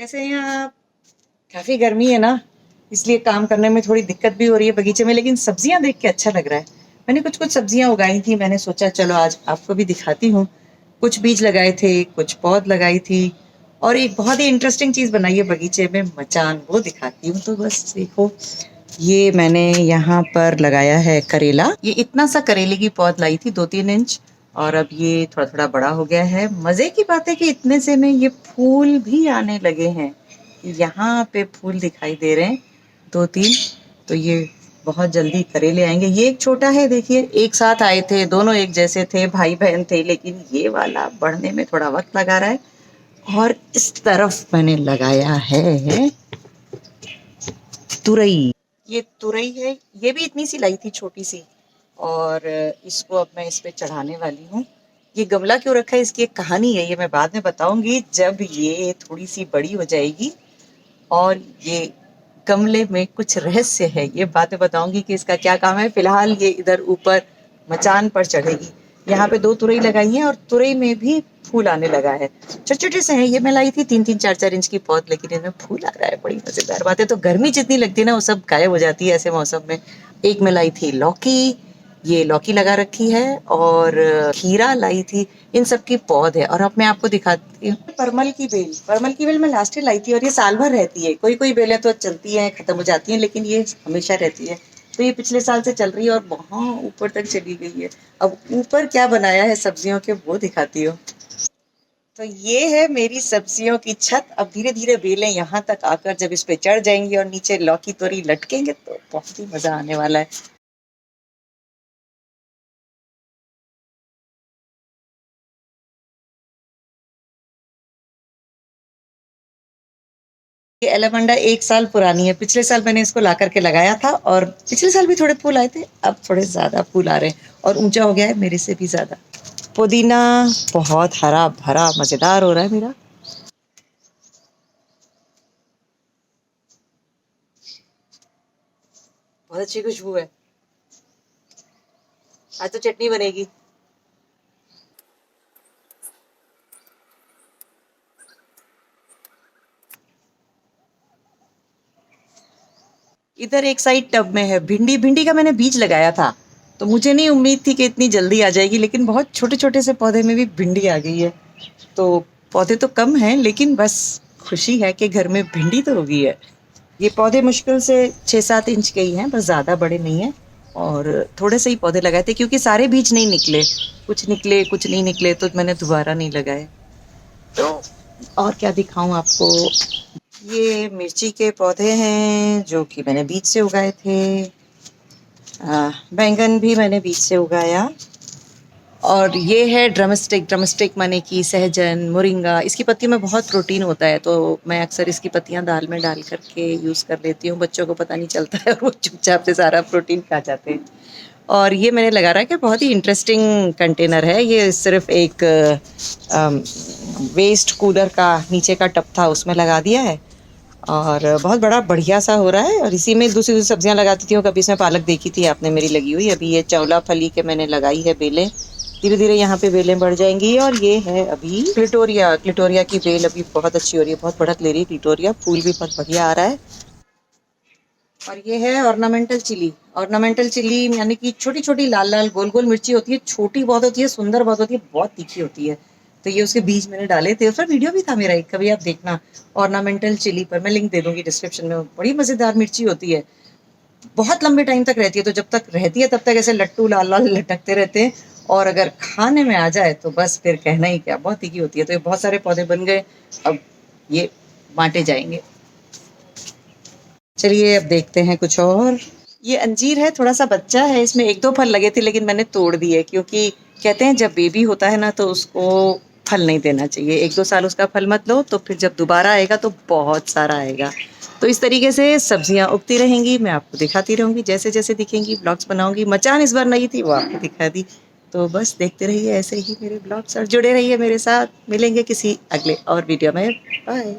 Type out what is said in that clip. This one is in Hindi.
कैसे हैं आप? काफ़ी गर्मी है ना, इसलिए काम करने में थोड़ी दिक्कत भी हो रही है बगीचे में, लेकिन सब्जियां देख के अच्छा लग रहा है। मैंने कुछ कुछ सब्जियां उगाई थी, मैंने सोचा चलो आज आपको भी दिखाती हूँ। कुछ बीज लगाए थे, कुछ पौध लगाई थी, और एक बहुत ही इंटरेस्टिंग चीज़ बनाई है बगीचे में, मचान, वो दिखाती हूँ। तो बस देखो, ये मैंने यहाँ पर लगाया है करेला। ये इतना सा करेले की पौध लाई थी, 2-3 इंच, और अब ये थोड़ा थोड़ा बड़ा हो गया है। मज़े की बात है कि इतने से में ये फूल भी आने लगे हैं। यहाँ पे फूल दिखाई दे रहे हैं 2-3, तो ये बहुत जल्दी करेले आएंगे। ये एक छोटा है, देखिए, एक साथ आए थे, दोनों एक जैसे थे, भाई बहन थे, लेकिन ये वाला बढ़ने में थोड़ा वक्त लगा रहा है। और इस तरफ मैंने लगाया है तुरई। ये तुरई है, ये भी इतनी सी लाई थी, छोटी सी, और इसको अब मैं इस पे चढ़ाने वाली हूँ। ये गमला क्यों रखा है, इसकी एक कहानी है, ये मैं बाद में बताऊंगी जब ये थोड़ी सी बड़ी हो जाएगी। और ये गमले में कुछ रहस्य है, ये बातें बताऊंगी कि इसका क्या काम है। फिलहाल ये इधर ऊपर मचान पर चढ़ेगी। यहाँ पे 2 तुरई लगाई हैं, और तुरई में भी फूल आने लगा है। छोटे छोटे से हैं, ये मैं लाई थी 3-3, 4-4 इंच की पौध, लेकिन इनमें फूल आ रहा है। बड़ी मजेदार बात है। तो गर्मी जितनी लगती है ना, वो सब गायब हो जाती है ऐसे मौसम में। एक मैं लाई थी लौकी, ये लौकी लगा रखी है, और खीरा लाई थी। इन सब की पौध है, और अब मैं आपको दिखाती हूँ परमल की बेल। परमल की बेल मैं लास्ट ईयर लाई थी, और ये साल भर रहती है। कोई कोई बेलें तो चलती हैं, खत्म हो जाती हैं, लेकिन ये हमेशा रहती है। तो ये पिछले साल से चल रही है, और वहाँ ऊपर तक चली गई है। अब ऊपर क्या बनाया है सब्जियों के, वो दिखाती हूँ। तो ये है मेरी सब्जियों की छत। अब धीरे धीरे बेलें यहाँ तक आकर जब इस पे चढ़ जाएंगी और नीचे लौकी तोरी लटकेंगे, तो बहुत ही मजा आने वाला है। ये एलामंडा 1 साल पुरानी है। पिछले साल मैंने इसको ला करके लगाया था, और पिछले साल भी थोड़े फूल आए थे, अब थोड़े ज्यादा फूल आ रहे हैं, और ऊंचा हो गया है मेरे से भी ज्यादा। पुदीना बहुत हरा भरा मजेदार हो रहा है मेरा। बहुत अच्छी खुशबू है। आज तो चटनी बनेगी। इधर एक साइड टब में है भिंडी। भिंडी का मैंने बीज लगाया था, तो मुझे नहीं उम्मीद थी कि इतनी जल्दी आ जाएगी, लेकिन बहुत छोटे छोटे से पौधे में भी भिंडी आ गई है। तो पौधे तो कम हैं, लेकिन बस खुशी है कि घर में भिंडी तो हो गई है। ये पौधे मुश्किल से 6-7 इंच के ही हैं, बस ज़्यादा बड़े नहीं हैं। और थोड़े से ही पौधे लगाए थे, क्योंकि सारे बीज नहीं निकले, कुछ निकले कुछ नहीं निकले, तो मैंने दोबारा नहीं लगाए। तो और क्या दिखाऊं आपको। ये मिर्ची के पौधे हैं, जो कि मैंने बीज से उगाए थे। बैंगन भी मैंने बीज से उगाया। और ये है ड्रमस्टिक। ड्रमस्टिक माने कि सहजन, मोरिंगा। इसकी पत्तियों में बहुत प्रोटीन होता है, तो मैं अक्सर इसकी पत्तियां दाल में डाल करके यूज़ कर लेती हूँ। बच्चों को पता नहीं चलता है, और वो चुपचाप से सारा प्रोटीन खा जाते हैं। और ये मैंने लगा रहा है कि बहुत ही इंटरेस्टिंग कंटेनर है। ये सिर्फ एक वेस्ट कूलर का नीचे का टब था, उसमें लगा दिया है, और बहुत बड़ा बढ़िया सा हो रहा है। और इसी में दूसरी दूसरी सब्जियां लगाती थी। कभी इसमें पालक देखी थी आपने मेरी लगी हुई। अभी ये चौला फली के मैंने लगाई है बेलें। धीरे धीरे यहाँ पे बेलें बढ़ जाएंगी। और ये है अभी क्लिटोरिया। क्लिटोरिया की बेल अभी बहुत अच्छी हो रही है, बहुत बढ़त ले रही है क्लिटोरिया। फूल भी बहुत बढ़िया आ रहा है। और ये है ऑर्नामेंटल चिली। ऑर्नामेंटल चिली यानी कि छोटी छोटी लाल लाल गोल गोल मिर्ची होती है, छोटी बहुत होती है, सुंदर बहुत होती है, बहुत तीखी होती है। तो ये उसके बीज मैंने डाले थे, फिर वीडियो भी था मेरा एक, कभी आप देखना। ऑर्नामेंटल चिली पर मैं लिंक दे दूंगी डिस्क्रिप्शन में। बड़ी मजेदार मिर्ची होती है, बहुत लंबे टाइम तक रहती है। तो जब तक रहती है तब तक ऐसे लट्टू लाल लाल लटकते रहते हैं, और अगर खाने में आ जाए तो बस फिर कहना ही क्या, बहुत तीखी होती है। तो ये बहुत सारे पौधे बन गए, अब ये बांटे जाएंगे। चलिए अब देखते हैं कुछ और। ये अंजीर है, थोड़ा सा बच्चा है, इसमें 1-2 फल लगे थे, लेकिन मैंने तोड़ दिए, क्योंकि कहते हैं जब बेबी होता है ना, तो उसको फल नहीं देना चाहिए। 1-2 साल उसका फल मत लो, तो फिर जब दोबारा आएगा तो बहुत सारा आएगा। तो इस तरीके से सब्जियां उगती रहेंगी, मैं आपको दिखाती रहूंगी, जैसे जैसे दिखेंगी ब्लॉग्स बनाऊंगी। मचान इस बार नहीं थी, वो आपको दिखा दी। तो बस देखते रहिए ऐसे ही मेरे ब्लॉग्स, और जुड़े रहिए मेरे साथ। मिलेंगे किसी अगले और वीडियो में। बाय।